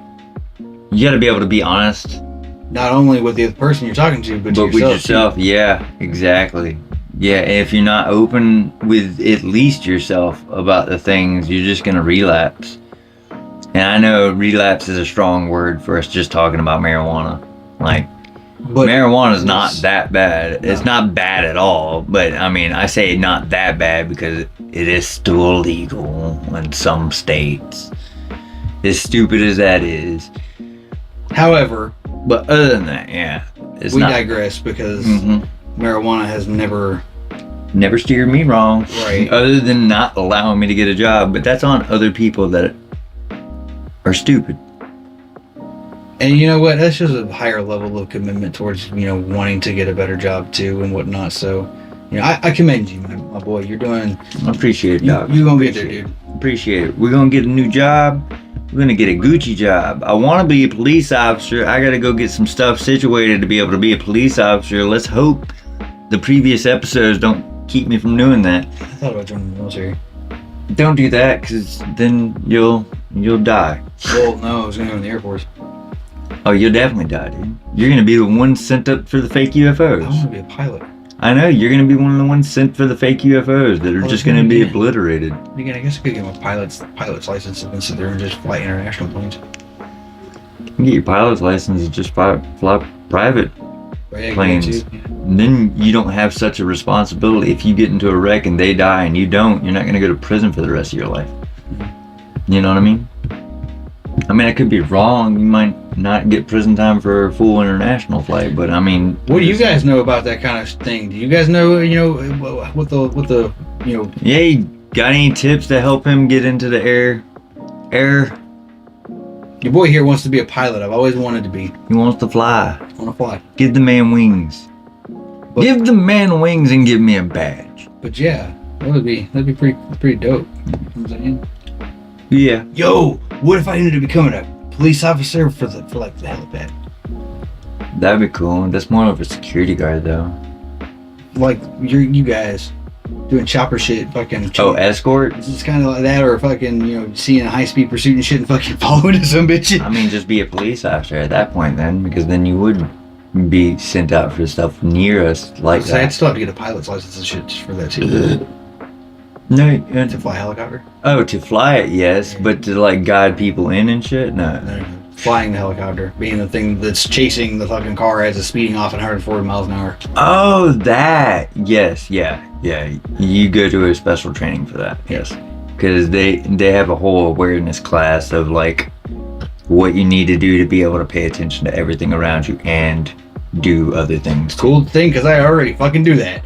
you gotta be able to be honest. Not only with the other person you're talking to, but with yourself. Too. Yeah, exactly. Yeah, and if you're not open with at least yourself about the things, you're just gonna relapse. And I know relapse is a strong word for us just talking about marijuana. But marijuana is not that bad. No. It's not bad at all. But I mean, I say not that bad because it is still illegal in some states. As stupid as that is. However, but other than that, yeah, we digress because marijuana has never steered me wrong. Right. Other than not allowing me to get a job, but that's on other people that are stupid. And you know what? That's just a higher level of commitment towards, wanting to get a better job too and whatnot. So, I commend you, my boy. You're doing... I appreciate it, dog. You're going to get there, dude. Appreciate it. We're going to get a new job. We're going to get a Gucci job. I want to be a police officer. I got to go get some stuff situated to be able to be a police officer. Let's hope the previous episodes don't keep me from doing that. I thought about joining the military. Don't do that, because then you'll die. Well, no, I was going to go in the Air Force. Oh, you'll definitely die, dude. You're going to be the one sent up for the fake UFOs. I want to be a pilot. I know, you're going to be one of the ones sent for the fake UFOs that are just going to be obliterated. Again, I guess I could get my pilot's license and then sit there and just fly international planes. You get your pilot's license and just fly private planes. And then you don't have such a responsibility. If you get into a wreck and they die and you don't, you're not going to go to prison for the rest of your life. You know what I mean? I mean, I could be wrong. You might not get prison time for a full international flight, but I mean... What do you guys know about that kind of thing? Do you guys know, what the Yeah, you got any tips to help him get into the air? Your boy here wants to be a pilot. I've always wanted to be. He wants to fly. I want to fly. Give the man wings. Give the man wings and give me a badge. But yeah, that'd be pretty dope. You know what I'm saying? Yeah. Yo, what if I ended up becoming a police officer for the helipad? That'd be cool. That's more of a security guard though. Like you guys doing chopper shit, fucking. Oh, escort? It's kind of like that, or fucking, seeing a high-speed pursuit and shit and fucking following some bitch. I mean, just be a police officer at that point then, because then you would be sent out for stuff near us like that. I'd still have to get a pilot's license and shit just for that too. No, to fly a helicopter? Oh, to fly it, yes, but to like guide people in and shit? No. Flying the helicopter, being the thing that's chasing the fucking car as it's speeding off at 140 miles an hour. Oh, that. Yes, yeah. You go to a special training for that, yes. Because they have a whole awareness class of like what you need to do to be able to pay attention to everything around you and do other things. Cool thing, because I already fucking do that.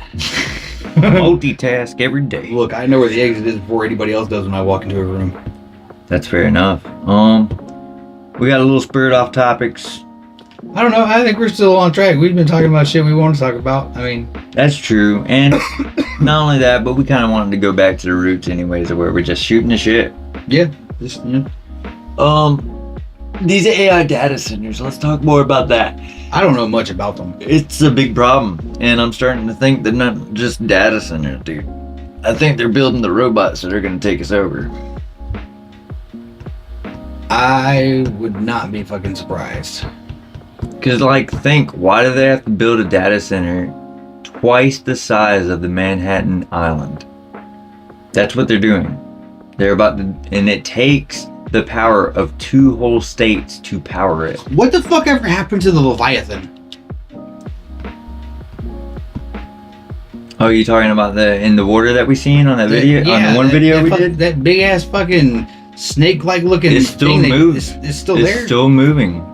Multitask every day. Look, I know where the exit is before anybody else does when I walk into a room. That's fair enough. We got a little spirit off topics. I don't know. I think we're still on track. We've been talking about shit we want to talk about. I mean, that's true. And not only that, but we kind of wanted to go back to the roots anyways, of where we're just shooting the shit. Yeah. These AI data centers, let's talk more about that. I don't know much about them. It's a big problem, and I'm starting to think they're not just data centers, dude. I think they're building the robots that are going to take us over. I would not be fucking surprised. Because, think, why do they have to build a data center twice the size of the Manhattan Island? That's what they're doing. They're about to, and it takes the power of 2 whole states to power it. What the fuck ever happened to the Leviathan? Oh, you talking about in the water that we seen on that video? Yeah, on the one video we did? That big ass fucking snake-like looking it's still thing. Moving. It's still there? It's still moving.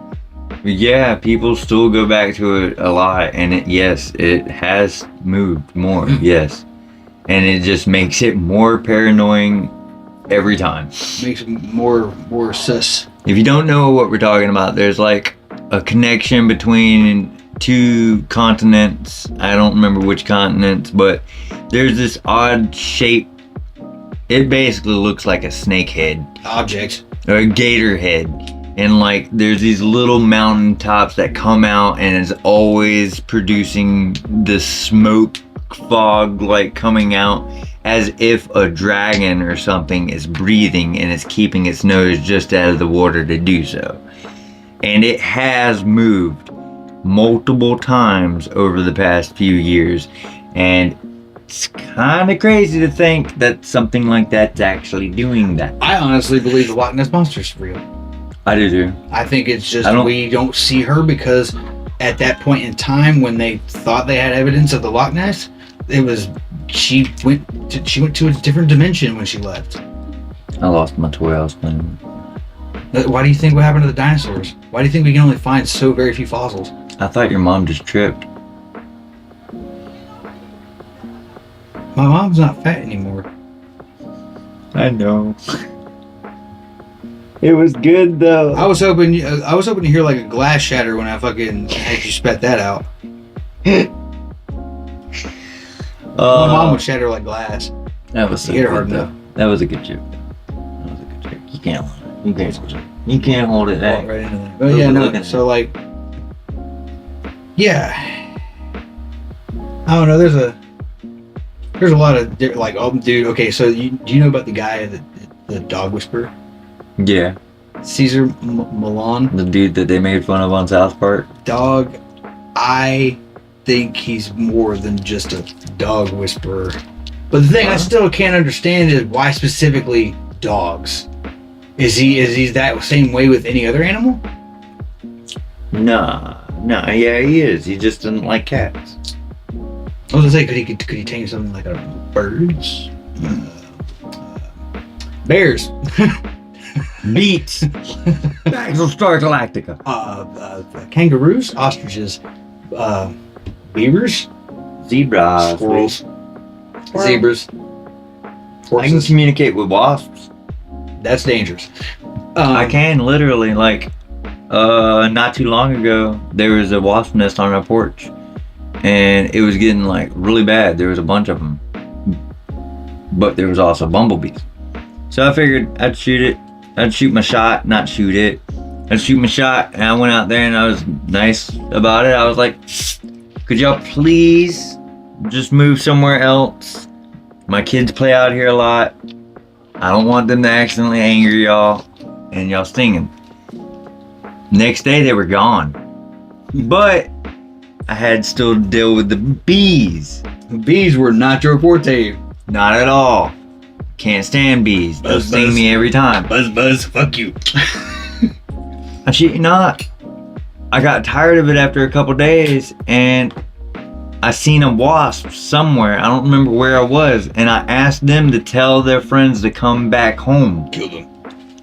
Yeah, people still go back to it a lot, and it has moved more, yes. And it just makes it more paranoid every time. Makes it more sus. If you don't know what we're talking about, there's like a connection between 2 continents. I don't remember which continents, but there's this odd shape. It basically looks like a snake head. Object. Or a gator head. And there's these little mountain tops that come out and is always producing this smoke fog coming out as if a dragon or something is breathing and is keeping its nose just out of the water to do so. And it has moved multiple times over the past few years, and it's kind of crazy to think that something like that's actually doing that. I honestly believe the Loch Ness Monster's real. I do too. I think it's just we don't see her because at that point in time when they thought they had evidence of the Loch Ness, she went to a different dimension when she left. I lost my toy I was playing with. Why do you think what happened to the dinosaurs? Why do you think we can only find so very few fossils? I thought your mom just tripped. My mom's not fat anymore. I know. It was good though. I was hoping to hear a glass shatter when I fucking had you spat that out. My mom would shatter like glass. That was so good though. That was a good joke. You can't hold it. You can't hold it. Walk right into that. But yeah, no. So yeah. I don't know. There's a lot of dude. Okay, so do you know about the guy the dog whisperer? Yeah. Caesar Milan. The dude that they made fun of on South Park. Dog. I think he's more than just a dog whisperer. But the thing I still can't understand is why specifically dogs. Is he that same way with any other animal? Nah, yeah, he is. He just doesn't like cats. I was gonna say, could he tame something like, I don't know, birds? Bears. Beats. Battlestar Galactica. Kangaroos, ostriches, beavers, Zebras. squirrels, zebras, I can horses. communicate with wasps. That's dangerous. I can literally, like, not too long ago, there was a wasp nest on our porch, and it was getting like really bad. There was a bunch of them, but there was also bumblebees. So I figured I'd shoot it. I'd shoot my shot, not shoot it. I'd shoot my shot, and I went out there and I was nice about it. I was like, could y'all please just move somewhere else? My kids play out here a lot. I don't want them to accidentally anger y'all and y'all stinging. Next day they were gone. But I had still to deal with the bees. Bees were not your forte. Not at all. Can't stand bees. They'll Buzz, sting buzz. me every time. Buzz, fuck you. I shit you not. I got tired of it after a couple days, and I seen a wasp somewhere. I don't remember where I was, and I asked them to tell their friends to come back home. Kill them.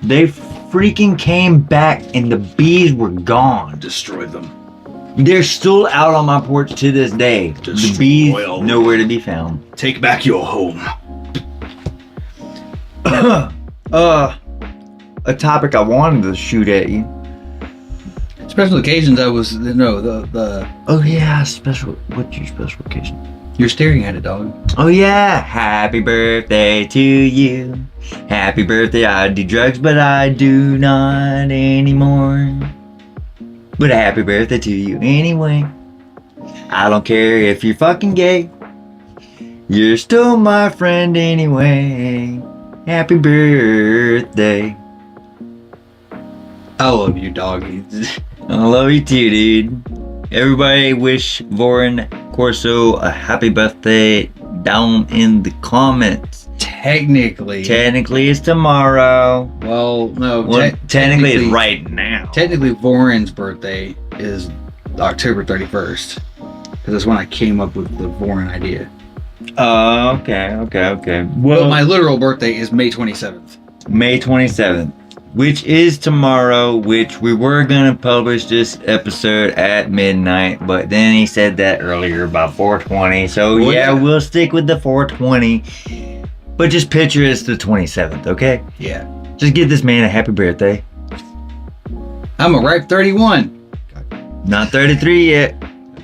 They freaking came back, and the bees were gone. Destroy them. They're still out on my porch to this day. The Destroy bees all of nowhere to be found. Take back your home. A topic I wanted to shoot at you. Special occasions, the Oh yeah, special. What's your special occasion? you're staring at it, dog. Oh yeah, happy birthday to you. Happy birthday. I do drugs, but I do not anymore. But happy birthday to you anyway. I don't care if you're fucking gay. You're still my friend anyway. Happy birthday. I love you, dog. I love you too, dude. Everybody wish Voren Corso a happy birthday down in the comments. Technically, Technically, it's tomorrow. well, no. Well, technically, it's right now. Technically, Voren's birthday is October 31st, because that's when I came up with the Voren idea. Oh, okay. But Well, my literal birthday is May 27th. May 27th, which is tomorrow, which we were going to publish this episode at midnight, but then he said that earlier about 420. So, Well, yeah, yeah. we'll stick with the 420. But just picture it's the 27th, okay? Yeah. Just give this man a happy birthday. I'm a ripe 31. Not 33 yet.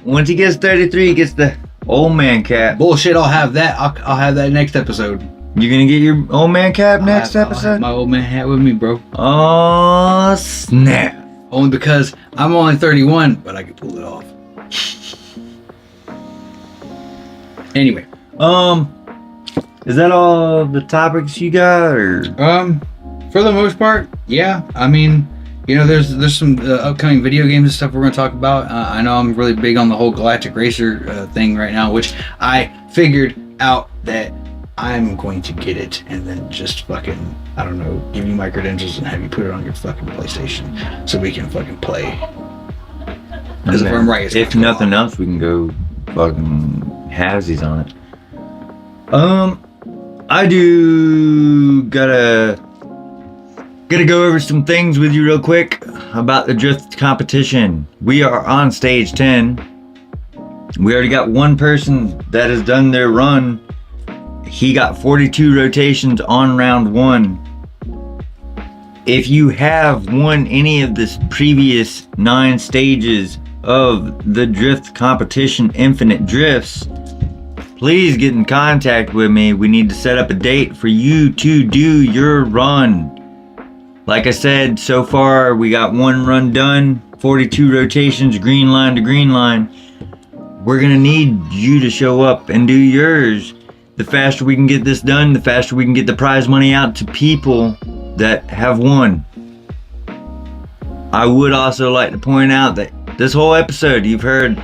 Once he gets 33, he gets the old man cap. Bullshit, I'll have that. I'll have that next episode. You gonna get your old man cap next I'll have episode? my old man hat with me, bro. Oh, snap. Only because I'm only 31, but I can pull it off. Anyway. Is that all the topics you got, or? For the most part, yeah. I mean, you know, there's some upcoming video games and stuff we're going to talk about. I know I'm really big on the whole Galactic Racer thing right now, which I figured out that I'm going to get it and then just fucking, I don't know, give you my credentials and have you put it on your fucking PlayStation so we can fucking play. Because if I'm right, it's if gonna nothing go else, we can go fucking halvesies on it. I do gotta go over some things with you real quick about the drift competition. We are on stage 10. We already got one person that has done their run. He got 42 rotations on round 1. If you have won any of the previous 9 stages of the drift competition, Infinite Drifts, please get in contact with me. We need to set up a date for you to do your run. Like I said, so far we got 1 run done, 42 rotations, green line to green line. We're gonna need you to show up and do yours. The faster we can get this done, the faster we can get the prize money out to people that have won. I would also like to point out that this whole episode you've heard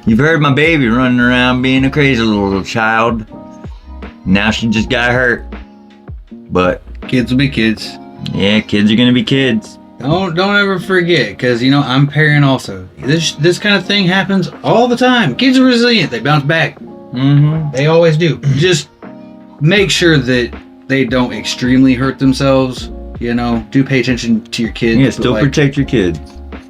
You've heard my baby running around being a crazy little child. Now she just got hurt. But Kids will be kids. Yeah, kids are gonna be kids. Don't ever forget, because you know I'm a parent also. This kind of thing happens all the time. Kids are resilient. They bounce back. Mm-hmm. They always do. Just make sure that they don't extremely hurt themselves. You know, do pay attention to your kids. Yeah, still protect your kids.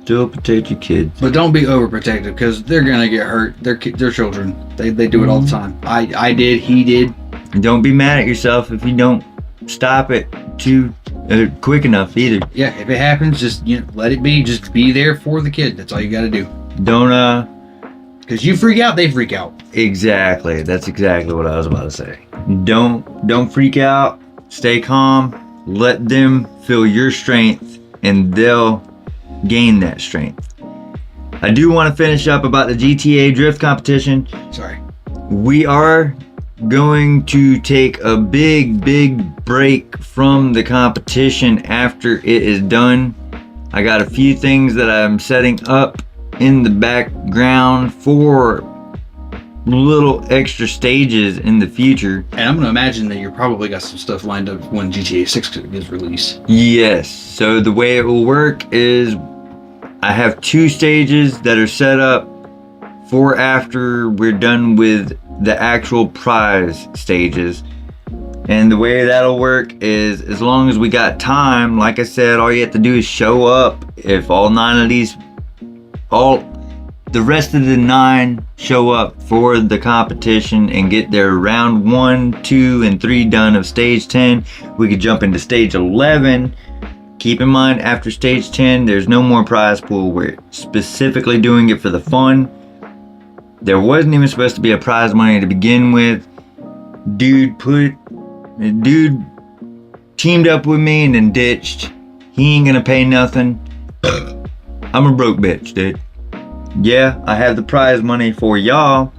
Still protect your kids. But don't be overprotective, because they're gonna get hurt. They're children. They do it all the time. I did. He did. Don't be mad at yourself if you don't stop it too quick enough either. Yeah, if it happens, just let it be. Just be there for the kid. That's all you got to do. Don't because you freak out, they freak out. Exactly. That's exactly what I was about to say. Don't freak out. Stay calm. Let them feel your strength, and they'll gain that strength. I do want to finish up about the GTA drift competition. Sorry. We are going to take a big break from the competition after it is done. I got a few things that I'm setting up in the background for little extra stages in the future. And I'm going to imagine that you probably got some stuff lined up when GTA6 is released. Yes. So the way it will work is I have 2 stages that are set up for after we're done with the actual prize stages. And the way that'll work is, as long as we got time, like I said, all you have to do is show up. If all 9 of these, the rest of the 9 show up for the competition and get their round 1, 2, and 3 done of stage 10, we could jump into stage 11. Keep in mind, after stage 10, there's no more prize pool. We're specifically doing it for the fun. There wasn't even supposed to be a prize money to begin with. Dude teamed up with me and then ditched. He ain't gonna pay nothing. I'm a broke bitch, dude. Yeah, I have the prize money for y'all,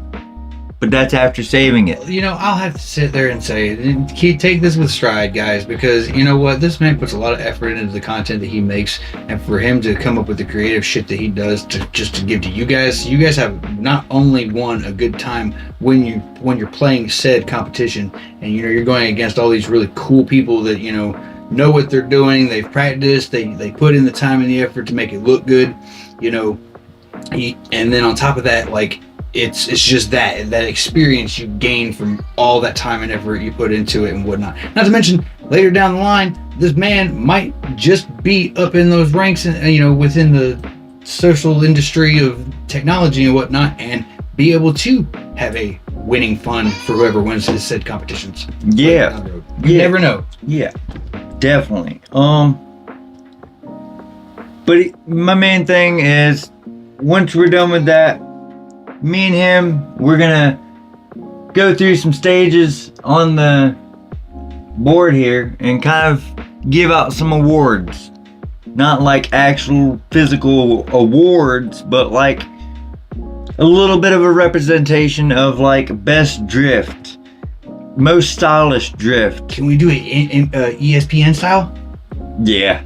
but that's after saving it. I'll have to sit there and say, take this with stride, guys, because you know what? This man puts a lot of effort into the content that he makes, and for him to come up with the creative shit that he does to give to you guys have not only won a good time when you're playing said competition, and you're going against all these really cool people that know what they're doing. They've practiced. They put in the time and the effort to make it look good. And then on top of that, like, it's just that experience you gain from all that time and effort you put into it and whatnot. Not to mention, later down the line, this man might just be up in those ranks and within the social industry of technology and whatnot, and be able to have a winning fund for whoever wins his said competitions. Yeah. You never know. Yeah, definitely. But my main thing is, once we're done with that, me and him, we're gonna go through some stages on the board here and kind of give out some awards. Not like actual physical awards, but like a little bit of a representation of like best drift, most stylish drift. Can we do it in ESPN style? Yeah,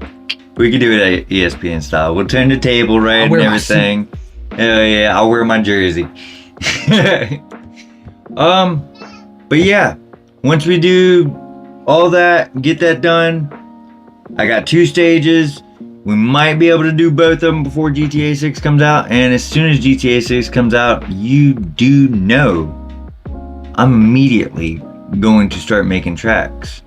we could do it at ESPN style. We'll turn the table red and everything. Hell yeah, I'll wear my jersey. But yeah, once we do all that, get that done, I got 2 stages. We might be able to do both of them before GTA 6 comes out. And as soon as GTA 6 comes out, you do know I'm immediately going to start making tracks.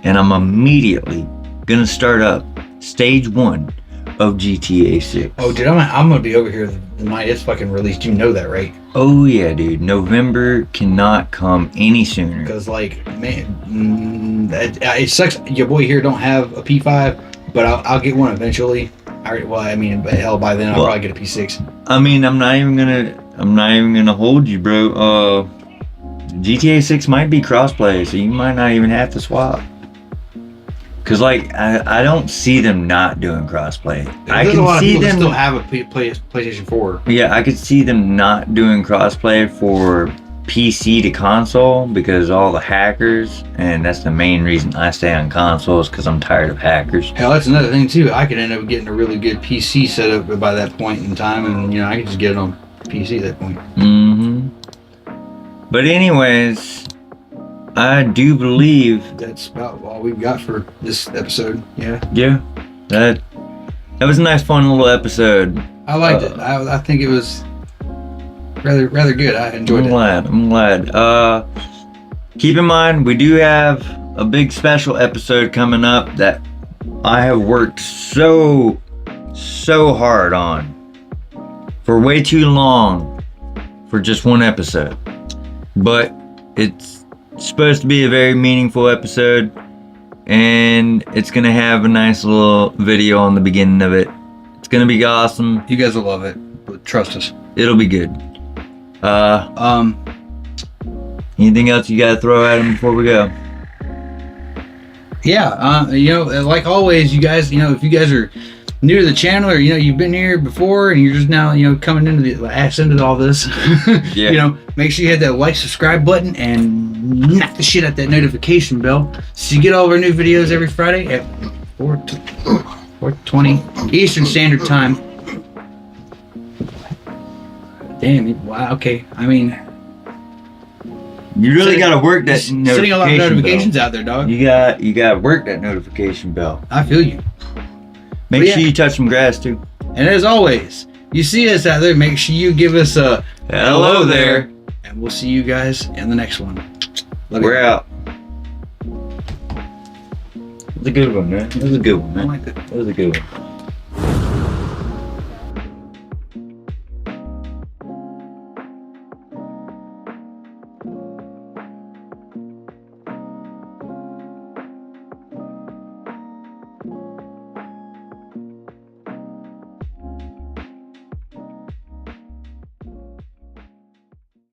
And I'm immediately gonna start up stage 1 of GTA 6. Oh, dude, I'm gonna be over here the night it's fucking released. You know that, right? Oh yeah, dude. November cannot come any sooner. Because, like, man, it sucks. Your boy here don't have a P5, but I'll get one eventually. But hell, by then I'll probably get a P6. I mean, I'm not even gonna hold you, bro. GTA 6 might be crossplay, so you might not even have to swap. Cause like I don't see them not doing crossplay. I can see them still have a PlayStation 4. Yeah, I could see them not doing crossplay for PC to console because all the hackers, and that's the main reason I stay on consoles, because I'm tired of hackers. Hell, that's another thing too. I could end up getting a really good PC setup by that point in time, and I could just get it on PC at that point. But anyways, I do believe. That's about all we've got for this episode. Yeah. Yeah. That was a nice, fun little episode. I liked it. I think it was rather good. I enjoyed it. I'm glad. Keep in mind, we do have a big special episode coming up that I have worked so hard on for way too long for just one episode. But it's supposed to be a very meaningful episode, and it's gonna have a nice little video on the beginning of it. It's gonna be awesome. You guys will love it. But trust us. It'll be good. Anything else you gotta throw at him before we go? Yeah, like always, you guys, if you guys are new to the channel, or you've been here before and you're just now coming into the ass into all this, Yeah. make sure you hit that like, subscribe button and knock the shit out that notification bell so you get all of our new videos every Friday at 4:20 Eastern Standard Time. Damn, wow, okay. I mean, You really gotta work that setting a lot of notifications out there, dog. You gotta work that notification bell. I feel you. Make But sure you touch some grass too. And as always, you see us out there, make sure you give us a Hello there. and we'll see you guys in the next one. Love We're you. out. It was a good one, man. It was a good one, I man. like that. It was a good one.